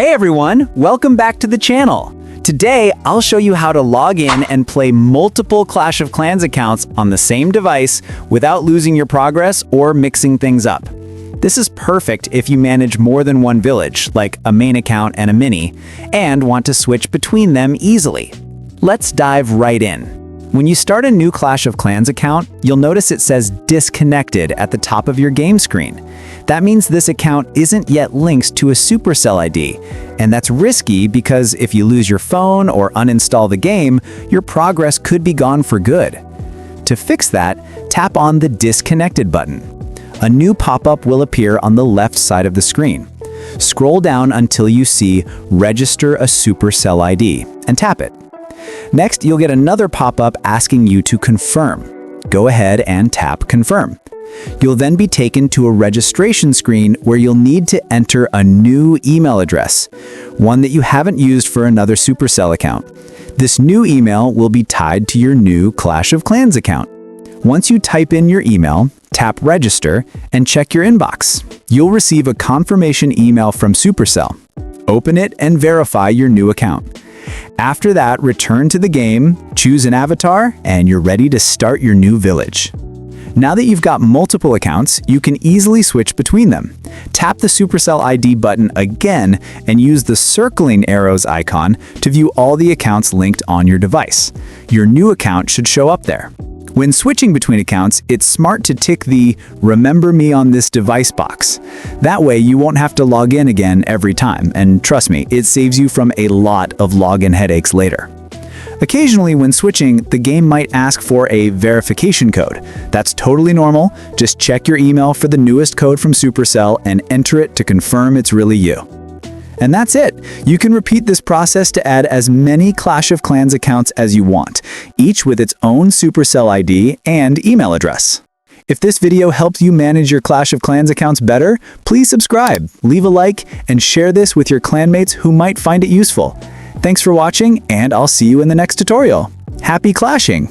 Hey everyone, welcome back to the channel. Today, I'll show you how to log in and play multiple Clash of Clans accounts on the same device without losing your progress or mixing things up. This is perfect if you manage more than one village, like a main account and a mini, and want to switch between them easily. Let's dive right in. When you start a new Clash of Clans account, you'll notice it says disconnected at the top of your game screen. That means this account isn't yet linked to a Supercell ID, and that's risky because if you lose your phone or uninstall the game, your progress could be gone for good. To fix that, tap on the Disconnected button. A new pop-up will appear on the left side of the screen. Scroll down until you see Register a Supercell ID, and tap it. Next, you'll get another pop-up asking you to confirm. Go ahead and tap Confirm. You'll then be taken to a registration screen where you'll need to enter a new email address, one that you haven't used for another Supercell account. This new email will be tied to your new Clash of Clans account. Once you type in your email, tap Register and check your inbox. You'll receive a confirmation email from Supercell. Open it and verify your new account. After that, return to the game, choose an avatar, and you're ready to start your new village. Now that you've got multiple accounts, you can easily switch between them. Tap the Supercell ID button again and use the circling arrows icon to view all the accounts linked on your device. Your new account should show up there. When switching between accounts, it's smart to tick the Remember Me on this device box. That way you won't have to log in again every time, and trust me, it saves you from a lot of login headaches later. Occasionally, when switching, the game might ask for a verification code. That's totally normal. Just check your email for the newest code from Supercell and enter it to confirm it's really you. And that's it. You can repeat this process to add as many Clash of Clans accounts as you want, each with its own Supercell ID and email address. If this video helped you manage your Clash of Clans accounts better, please subscribe, leave a like, and share this with your clanmates who might find it useful. Thanks for watching, and I'll see you in the next tutorial. Happy clashing!